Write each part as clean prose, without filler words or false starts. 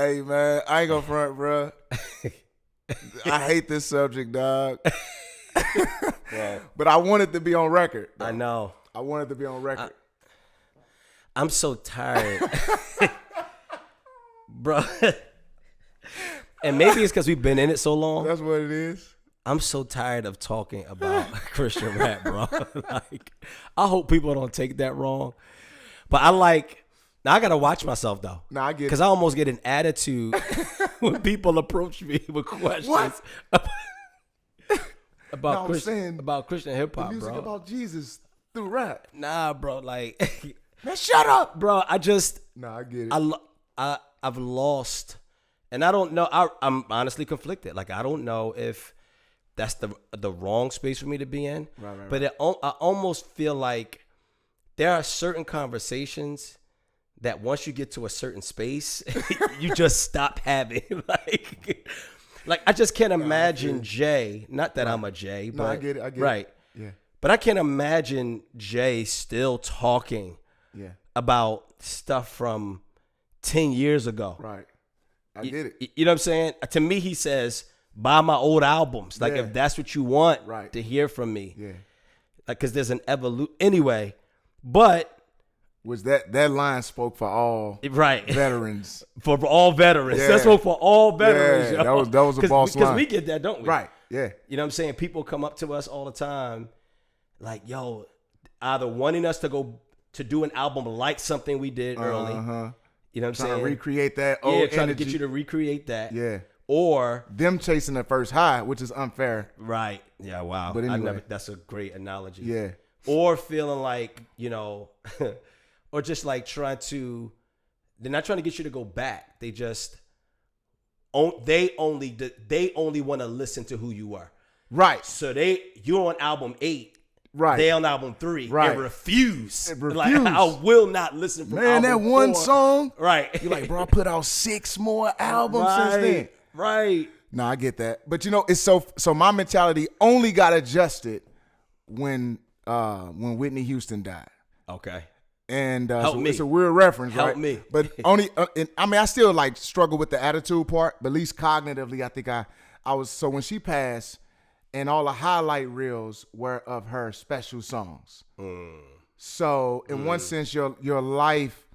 Hey, man, I ain't gonna front, bro. I hate this subject, dog. Well, but I want it to be on record. I know. I want it to be on record. I'm so tired. Bro. And maybe it's because we've been in it so long. That's what it is. I'm so tired of talking about Christian rap, bro. Like, I hope people don't take that wrong. But now I gotta watch myself though. No, I get it. Because I almost get an attitude when people approach me with questions about Christian hip hop, bro. Music about Jesus through rap. Nah, bro. Like, Man, shut up, bro. I get it. I've lost, and I don't know. I'm honestly conflicted. Like, I don't know if that's the wrong space for me to be in. Right. But I almost feel like there are certain conversations that once you get to a certain space, you just stop having. Like I just can't imagine Jay. Not that I'm a Jay, but I get it. Right. Yeah. But I can't imagine Jay still talking about stuff from 10 years ago. Right. I get it. You know what I'm saying? To me, he says, buy my old albums. Like, if that's what you want to hear from me. Yeah. Like, because there's an evolution. Anyway, but. Was that line spoke for all veterans. For all veterans. Yeah. That spoke for all veterans. Yeah, that was a boss line. Because we get that, don't we? Right, yeah. You know what I'm saying? People come up to us all the time like, yo, either wanting us to go to do an album like something we did early. You know what I'm saying? Trying to recreate that old energy. Trying to get you to recreate that. Yeah. Or them chasing the first high, which is unfair. Right. Yeah, wow. But anyway. That's a great analogy. Yeah. Or feeling like, or just like they're not trying to get you to go back. They just, they only want to listen to who you are. Right. So you're on album 8. Right. They on album 3. Right. And refuse. Like, I will not listen from album that 4. One song. Right. You're like, bro, I put out 6 more albums since then. Right. No, I get that. But it's so my mentality only got adjusted when Whitney Houston died. Okay. And it's a weird reference, right? Help me. But only, I still like struggle with the attitude part, but at least cognitively, I think I was, so when she passed, and all the highlight reels were of her special songs. So in one sense, your life,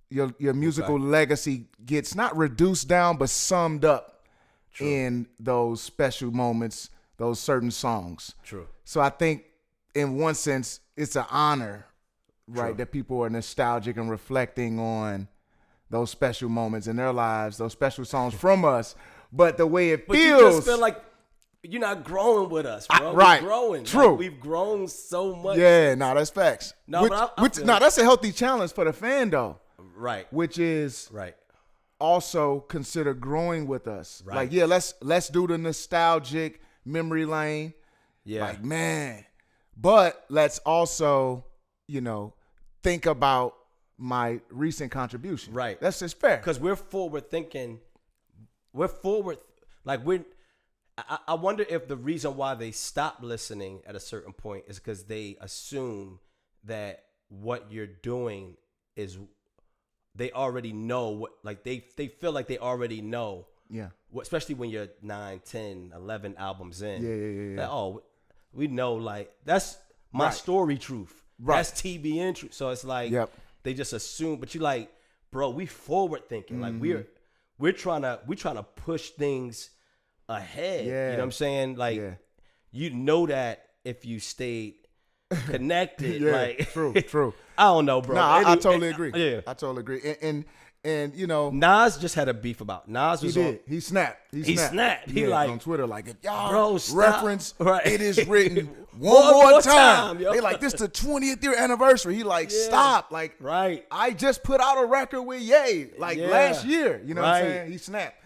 your musical legacy gets not reduced down, but summed up in those special moments, those certain songs. True. So I think in one sense, it's an honor, right, that people are nostalgic and reflecting on those special moments in their lives, those special songs from us. But the way it feels, you just feel like you're not growing with us, bro. Right. We're growing. True. Like, we've grown so much. Yeah, that's facts. No, that's a healthy challenge for the fan, though. Right. Which is also consider growing with us. Right. Like, let's do the nostalgic memory lane. Yeah. Like, man. But let's also, think about my recent contribution. Right. That's just fair. Because we're forward thinking. I wonder if the reason why they stop listening at a certain point is because they assume that what you're doing is, they already know what, like they feel like they already know. Yeah. Especially when you're 9, 10, 11 albums in. Yeah. Like, oh, we know, like, that's my story truth. Right. That's TBN truth. So it's like, they just assume, but you like, bro, we forward thinking. Like we're trying to push things ahead. Yeah. You know what I'm saying? Like, you know that if you stayed connected. Like, true. I don't know, bro. No, I totally agree. Yeah. I totally agree. And Nas just had a beef about. Nas was He snapped. He snapped. He like on Twitter, like, y'all bro, stop. reference it is written one more time. They like, this the 20th year anniversary. He like, stop. Like, I just put out a record with Ye last year. You know what I'm saying? He snapped.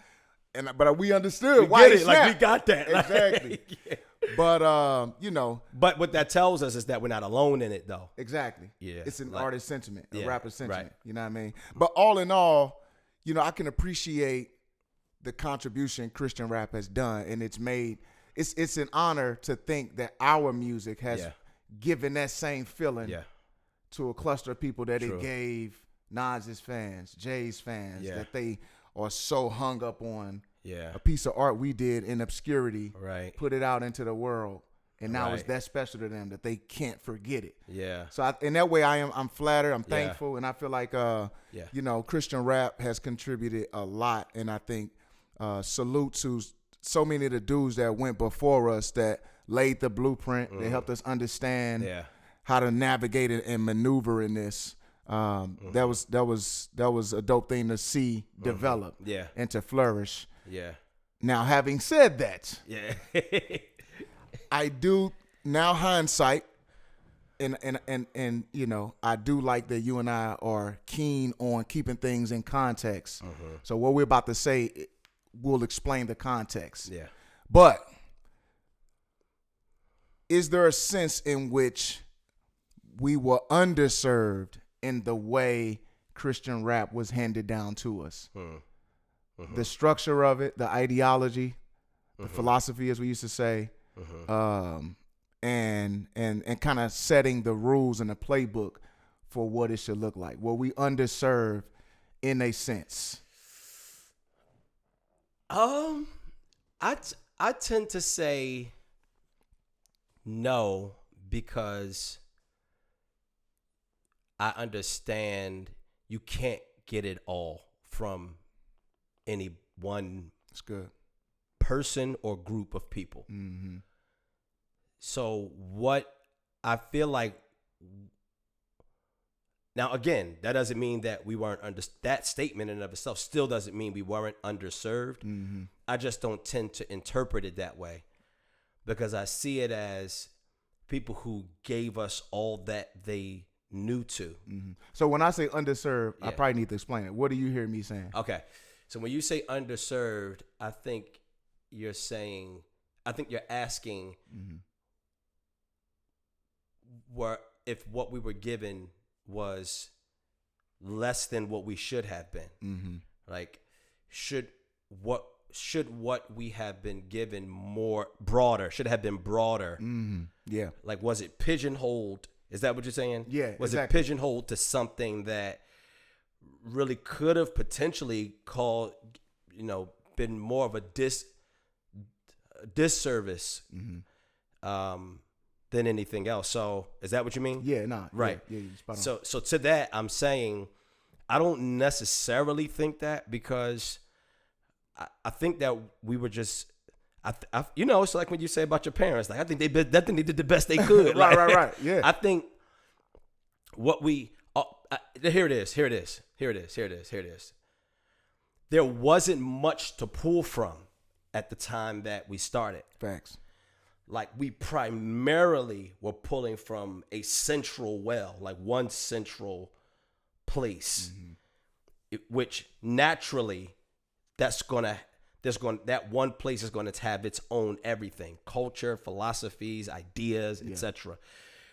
But we understood why he snapped. Like, we got that. Exactly. But But what that tells us is that we're not alone in it, though. Exactly. Yeah. It's an artist sentiment, a rapper sentiment. Right. You know what I mean? But all in all, I can appreciate the contribution Christian rap has done, and it's an honor to think that our music has given that same feeling to a cluster of people that it gave Nas's fans, Jay's fans, that they or so hung up on Yeah. a piece of art we did in obscurity, Right. put it out into the world, and now it's Right. that special to them that they can't forget it. Yeah. So in that way, I'm flattered, I'm Yeah. thankful, and I feel like Yeah. Christian rap has contributed a lot, and I think salute to so many of the dudes that went before us that laid the blueprint. They helped us understand Yeah. how to navigate it and maneuver in this. That was a dope thing to see develop Yeah. and to flourish. Yeah. Now, having said that, Yeah. I do now hindsight, and I do like that you and I are keen on keeping things in context. So what we're about to say will explain the context. Yeah. But is there a sense in which we were underserved in the way Christian rap was handed down to us? The structure of it, the ideology, the philosophy, as we used to say, and kind of setting the rules and the playbook for what it should look like. Were we underserved in a sense? I tend to say no, because I understand you can't get it all from any one That's good. person or group of people. So what I feel like, now again, that doesn't mean that we weren't that statement in and of itself still doesn't mean we weren't underserved. I just don't tend to interpret it that way, because I see it as people who gave us all that they knew to. So when I say underserved, I Yeah. probably need to explain it. What do you hear me saying? Okay. So when you say underserved, I think you're asking if what we were given was less than what we should have been. Like, should what we have been given should have been broader? Yeah. Like, was it pigeonholed? Is that what you're saying? Yeah, Was exactly. it pigeonholed to something that really could have potentially been more of a disservice than anything else? So is that what you mean? Yeah, nah. Right. Yeah, you're spot on. So to that, I'm saying I don't necessarily think that, because I think that we were just, it's like when you say about your parents, like, I think they did the best they could. Right. Yeah. I think what here it is. There wasn't much to pull from at the time that we started. Facts. Like, we primarily were pulling from a central well, like one central place, which naturally that one place is going to have its own everything: culture, philosophies, ideas, etc.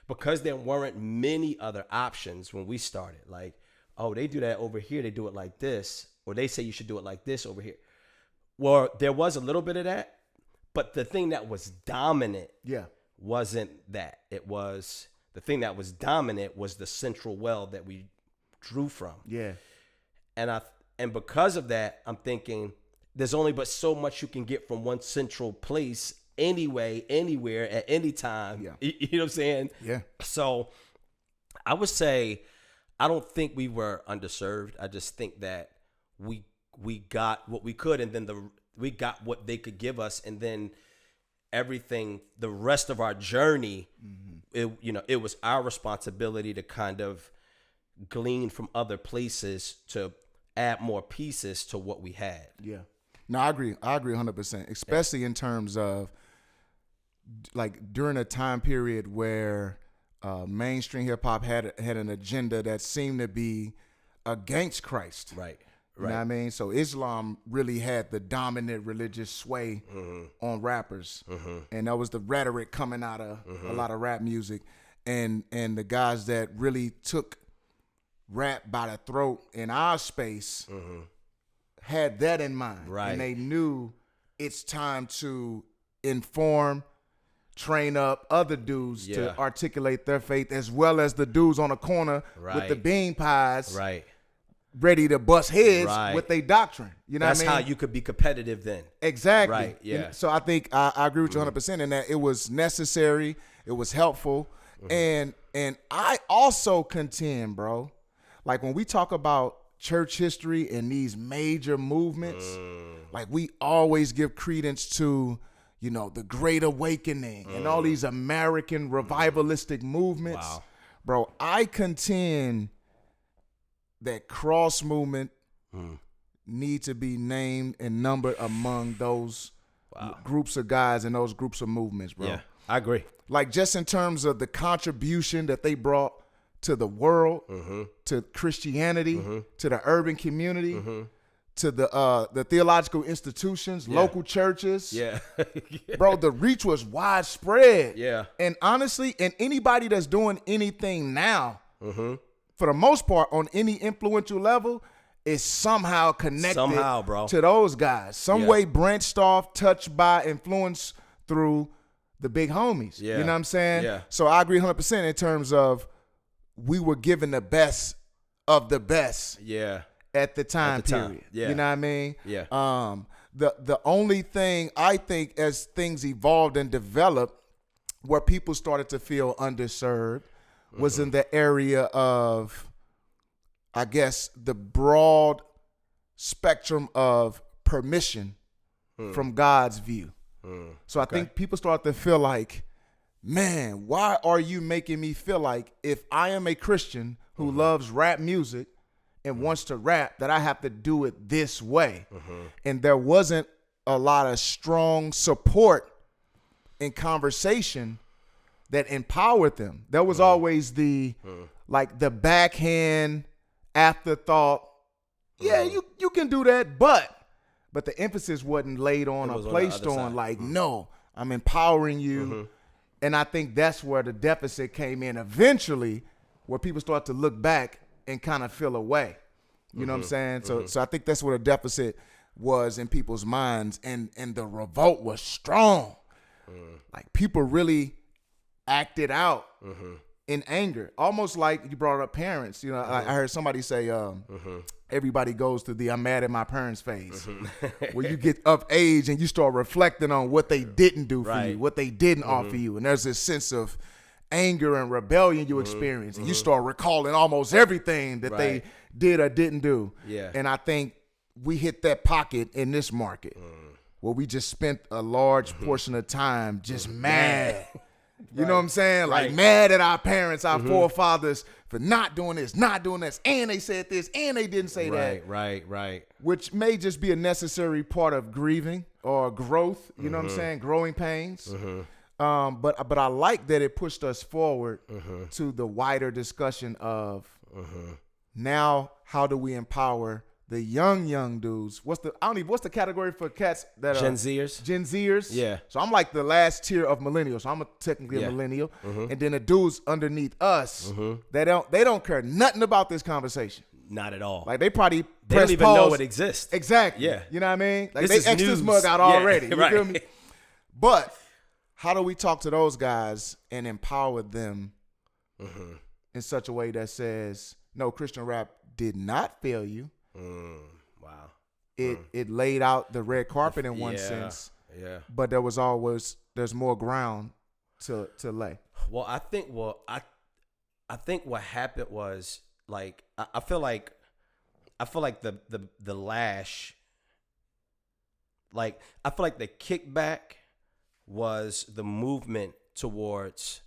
Because there weren't many other options when we started. Like, oh, they do that over here, they do it like this, or they say you should do it like this over here. Well, there was a little bit of that, but the thing that was dominant wasn't that. It was the thing that was dominant was the central well that we drew from. Yeah. And because of that, I'm thinking there's only but so much you can get from one central place anyway, anywhere, at any time. Yeah. You know what I'm saying? Yeah. So I would say I don't think we were underserved. I just think that we got what we could, and then we got what they could give us, and then everything, the rest of our journey, it was our responsibility to kind of glean from other places to add more pieces to what we had. Yeah. No, I agree 100%, especially in terms of, like, during a time period where mainstream hip hop had an agenda that seemed to be against Christ. Right. You know what I mean? So Islam really had the dominant religious sway on rappers. And that was the rhetoric coming out of a lot of rap music. And the guys that really took rap by the throat in our space had that in mind. Right. And they knew it's time to inform, train up other dudes to articulate their faith, as well as the dudes on the corner with the bean pies. Right. ready to bust heads Right. with their doctrine. You know That's what I mean? how you could be competitive then. Exactly. Right, yeah. And so I think I agree with you 100% in that it was necessary, it was helpful, and I also contend, bro, like when we talk about church history and these major movements, like we always give credence to, you know, the Great Awakening and all these American revivalistic movements. Wow. Bro, I contend that cross movement need to be named and numbered among those groups of guys and those groups of movements, bro. Yeah, I agree. Like just in terms of the contribution that they brought to the world, to Christianity, to the urban community, to the theological institutions, local churches. Yeah. Bro, the reach was widespread. Yeah. And honestly, and anybody that's doing anything now, for the most part, on any influential level, is somehow connected bro. to those guys. Some way branched off, touched by, influenced through the big homies. Yeah. You know what I'm saying? Yeah. So I agree 100% in terms of we were given the best of the best Yeah. at the time time. period. Yeah. You know what I mean? Yeah. The only thing I think as things evolved and developed where people started to feel underserved was in the area of, I guess, the broad spectrum of permission from God's view. So I think people start to feel like, man, why are you making me feel like if I am a Christian who loves rap music and wants to rap, that I have to do it this way? And there wasn't a lot of strong support in conversation that empowered them. There was always the like the backhand afterthought. Yeah, you can do that, but the emphasis wasn't laid on or placed on like, no, I'm empowering you. And I think that's where the deficit came in eventually, where people start to look back and kind of feel away. You know what I'm saying? So I think that's where the deficit was in people's minds, and the revolt was strong. Like people really acted out in anger, almost like you brought up parents. You know, I heard somebody say, everybody goes through the "I'm mad at my parents" phase, where you get of age and you start reflecting on what they didn't do for you, what they didn't offer you, and there's this sense of anger and rebellion you experience, and you start recalling almost everything that they did or didn't do. Yeah. And I think we hit that pocket in this market where we just spent a large portion of time just mad. You know what I'm saying? Like mad at our parents, our forefathers for not doing this, and they said this, and they didn't say that. Right. Which may just be a necessary part of grieving or growth, you know what I'm saying? Growing pains. But I like that it pushed us forward to the wider discussion of now how do we empower the young dudes? What's the category for cats that are Gen Zers? Gen Zers. Yeah. So I'm like the last tier of millennials. So I'm technically a millennial. And then the dudes underneath us, they don't care nothing about this conversation. Not at all. Like they probably they don't even pause. know it exists. Exactly. Yeah. You know what I mean? Like This they is X this news. mug out already. You right. feel me? But how do we talk to those guys and empower them in such a way that says, no, Christian rap did not fail you. Wow. It laid out the red carpet in one sense. Yeah. But there's more ground to lay. Well, I think what happened was like I feel like the lash, like I feel like the kickback was the movement towards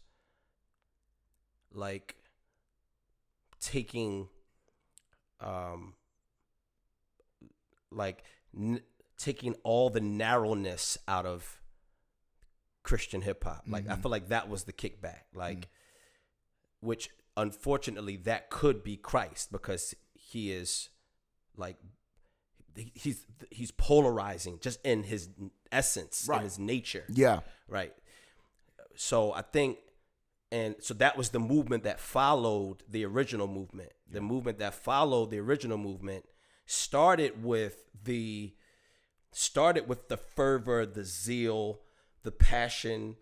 like taking taking all the narrowness out of Christian hip hop. Like I feel like that was the kickback. Like which unfortunately that could be Christ, because he is like he's polarizing just in his essence, in his nature. Yeah. Right. So I think, and so that was the movement that followed the original movement. The movement that followed the original movement started with the fervor, the zeal, the passion,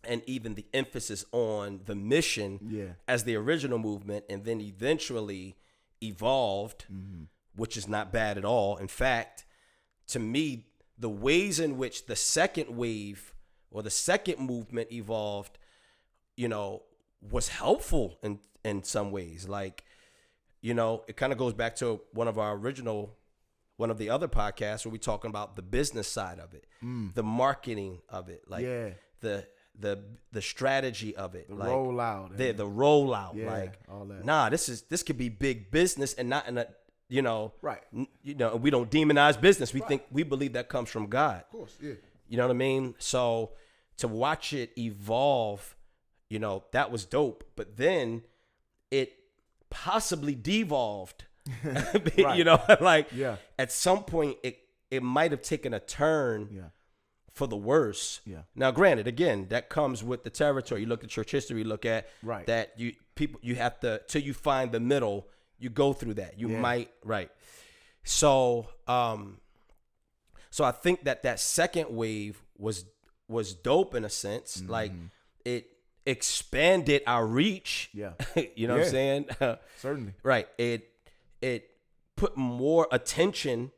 and even the emphasis on the mission as the original movement. And then eventually evolved, which is not bad at all. In fact, to me, the ways in which the second wave or the second movement evolved, was helpful in some ways. Like, it kind of goes back to one of the other podcasts where we talking about the business side of it, the marketing of it, like the strategy of it, like rollout, the rollout, like all that. This could be big business and not in a, right. We don't demonize business. We believe that comes from God. Of course, yeah. You know what I mean? So to watch it evolve, that was dope. But then it possibly devolved. Right. At some point it might have taken a turn for the worse. Yeah. Now, granted, again, that comes with the territory. You look at church history, you look at that you have to, till you find the middle, you go through that. You might, right. So, so I think that second wave was dope in a sense. Like it expanded our reach. Yeah. You know what I'm saying? Certainly. Right. It put more attention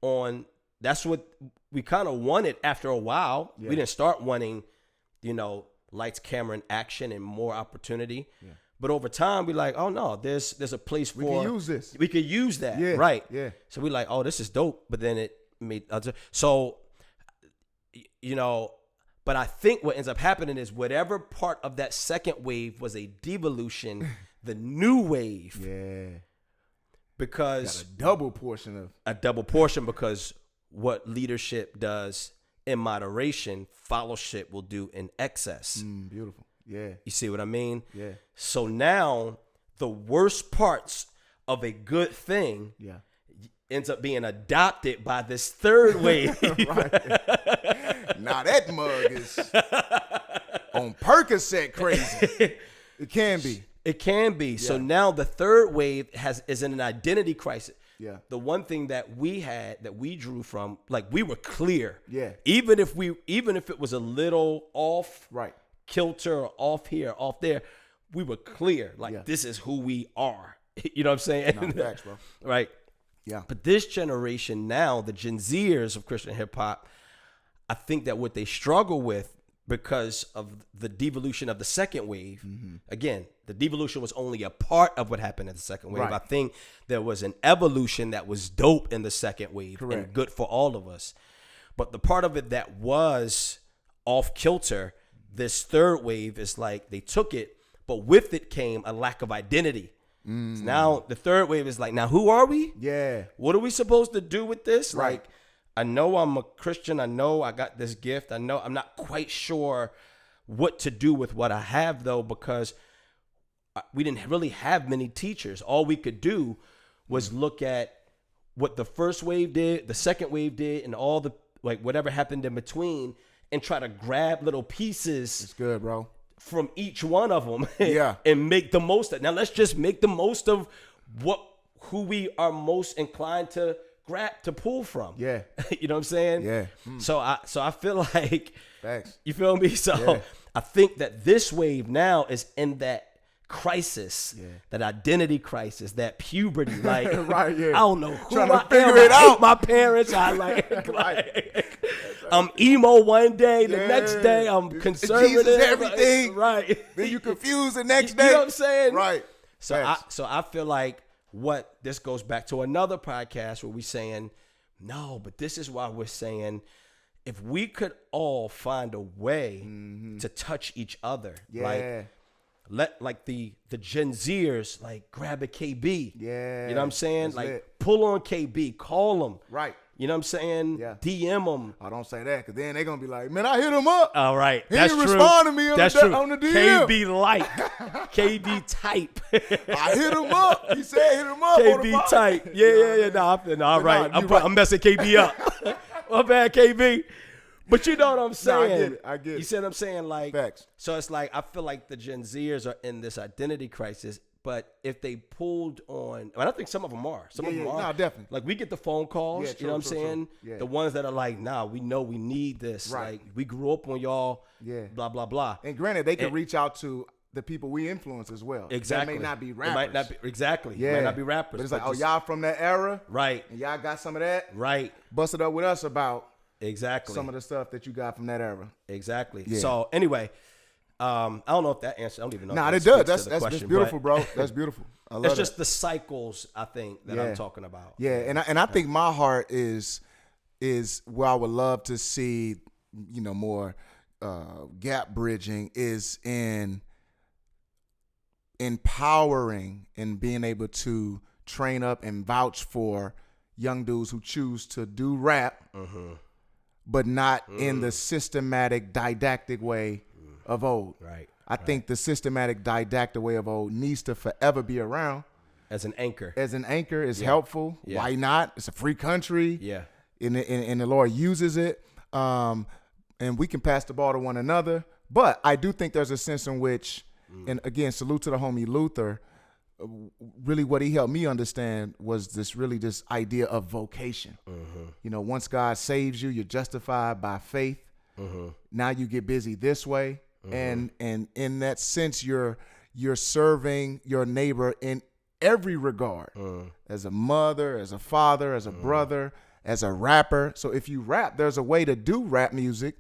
on, that's what we kind of wanted after a while. Yeah. We didn't start wanting, lights, camera, and action and more opportunity. Yeah. But over time, we like, oh no, there's a place for, we can use this. We could use that. Yeah. Right. Yeah. So we like, oh, this is dope. But then it made, so, but I think what ends up happening is whatever part of that second wave was a devolution, the new wave. Yeah. Because got a double portion because what leadership does in moderation, fellowship will do in excess. Beautiful. Yeah. You see what I mean? Yeah. So now the worst parts of a good thing ends up being adopted by this third wave. Now that mug is on Percocet crazy. It can be. It can be. Yeah. So now the third wave is in an identity crisis. Yeah. The one thing that we drew from, like, we were clear. Yeah. Even if it was a little off, right, kilter, or off here, off there, we were clear. Like, this is who we are. You know what I'm saying? No, facts, bro. Right. Yeah. But this generation now, the Gen Zers of Christian hip hop, I think that what they struggle with, because of the devolution of the second wave, again, the devolution was only a part of what happened in the second wave. Right. I think there was an evolution that was dope in the second wave. Correct. And good for all of us. But the part of it that was off kilter, this third wave is like they took it, but with it came a lack of identity. So now the third wave is like, now who are we? Yeah. What are we supposed to do with this? Right. Like, I know I'm a Christian. I know I got this gift. I know I'm not quite sure what to do with what I have, though, because we didn't really have many teachers. All we could do was look at what the first wave did, the second wave did, and all the, like, whatever happened in between, and try to grab little pieces. It's good, bro. From each one of them. Yeah. And make the most of it. Now let's just make the most of who we are most inclined to grab, to pull from. Yeah. You know what I'm saying? Yeah. So I feel like, facts. You feel me? So I think that this wave now is in that crisis, that identity crisis, that puberty. Like, right, yeah. I don't know who trying to I figure am. it I out. hate my parents. I like I'm emo one day, the next day I'm conservative. Jesus everything. Right. Then you confused the next day. You know what I'm saying? Right. So I feel like what this goes back to another podcast where we saying, no, but this is why we're saying, if we could all find a way to touch each other, like the Gen Zers, like grab a KB. Yeah. You know what I'm saying? Like lit. pull on KB, call them. Right. You know what I'm saying? Yeah. DM them. I don't say that, because then they're going to be like, man, I hit him up. All right. He didn't respond to me on the DM. KB like. KB type. I hit him up. He said hit him up. KB type. Yeah. No, all right. I'm messing KB up. My bad, KB. But you know what I'm saying? No, I get it. You see what I'm saying? Like, facts. So it's like, I feel like the Gen Zers are in this identity crisis. But if they pulled on, I don't think some of them are. Some of them are. No, definitely. Like, we get the phone calls, true, you know what I'm saying? Yeah. The ones that are like, nah, we know we need this. Right. Like, we grew up on y'all, blah, blah, blah. And granted, they can reach out to the people we influence as well. Exactly. That may not be rappers. It might not be, exactly. Yeah. It might not be rappers. But it's like, oh, y'all from that era? Right. And y'all got some of that? Right. Bust it up with us about exactly some of the stuff that you got from that era. Exactly. Yeah. So anyway, I don't know if that answer. I don't even know. Nah, if it that does. speaks to That's the question, beautiful, but bro. That's beautiful. I love it's that. just the cycles, I think, that I'm talking about. Yeah, and I think my heart is where I would love to see, more gap bridging is in empowering and being able to train up and vouch for young dudes who choose to do rap, but not in the systematic, didactic way of old. Right. I think the systematic, didactic way of old needs to forever be around. As an anchor. As an anchor, it's helpful. Yeah. Why not? It's a free country. Yeah. And the Lord uses it. And we can pass the ball to one another. But I do think there's a sense in which, and again, salute to the homie Luther, really what he helped me understand was this idea of vocation. Once God saves you, you're justified by faith. Now you get busy this way. And in that sense, you're serving your neighbor in every regard, as a mother, as a father, as a brother, as a rapper. So if you rap, there's a way to do rap music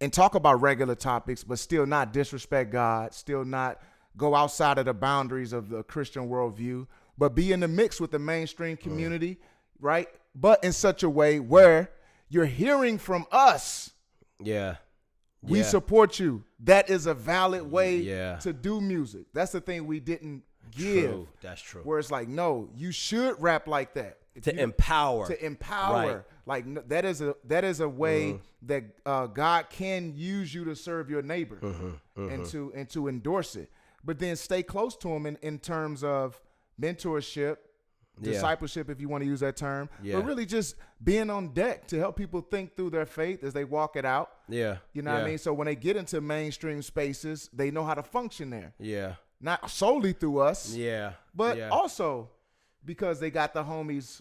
and talk about regular topics, but still not disrespect God, still not go outside of the boundaries of the Christian worldview, but be in the mix with the mainstream community, right? But in such a way where you're hearing from us. Yeah. We support you. That is a valid way to do music. That's the thing we didn't give. True. That's true. Where it's like, no, you should rap like that. Empower. To empower. Right. Like that is a way that God can use you to serve your neighbor and to endorse it. But then stay close to him in terms of mentorship, discipleship, if you want to use that term, but really just being on deck to help people think through their faith as they walk it out. Yeah. You know what I mean? So when they get into mainstream spaces, they know how to function there. Yeah. Not solely through us. Yeah. But also because they got the homies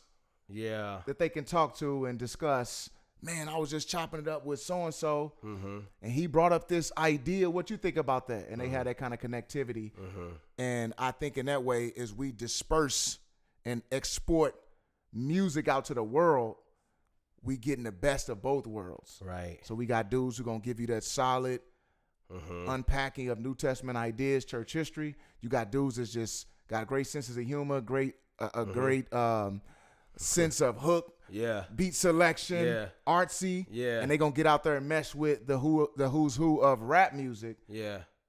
that they can talk to and discuss. Man, I was just chopping it up with so-and-so, and he brought up this idea. What you think about that? And they had that kind of connectivity. And I think in that way, as we disperse and export music out to the world, we getting the best of both worlds. Right. So we got dudes who gonna give you that solid unpacking of New Testament ideas, church history. You got dudes that's just got great senses of humor, great sense of hook, beat selection, artsy, and they gonna get out there and mesh with the who's who of rap music,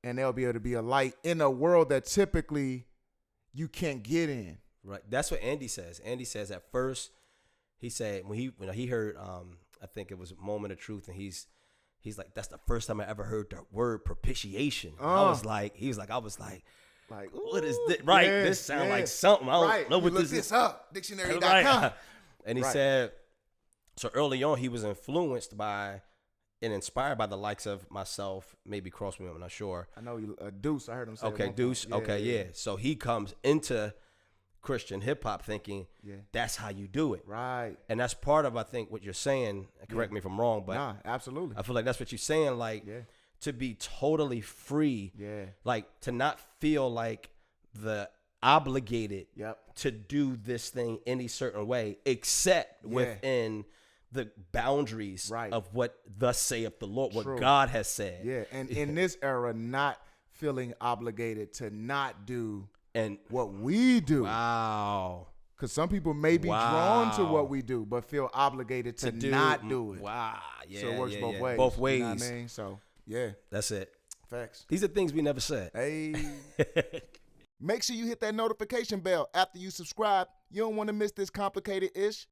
and they'll be able to be a light in a world that typically you can't get in. Right. That's what Andy says. Andy says at first, he said when he heard, I think it was Moment of Truth, and he's like, that's the first time I ever heard the word propitiation. I was like, what is this? Right. This sounds like something. I don't know what this is. Look this up. Dictionary.com. Right. And he said, so early on, he was influenced by and inspired by the likes of myself, maybe Crossman, I'm not sure. I know you, Deuce. I heard him say okay, Deuce. Yeah. So he comes into Christian hip hop thinking that's how you do it. Right. And that's part of, I think, what you're saying. Correct me if I'm wrong, but nah, absolutely. I feel like that's what you're saying. Like to be totally free. Yeah. Like to not feel like the obligated to do this thing any certain way, except within the boundaries of what thus saith the Lord, what God has said. Yeah. And in this era, not feeling obligated to not do and what we do. Wow. Because some people may be drawn to what we do, but feel obligated to not do it. Wow. Yeah. So it works both ways. Both ways. You know what I mean? So, that's it. Facts. These are things we never said. Hey. Make sure you hit that notification bell after you subscribe. You don't want to miss this complicated-ish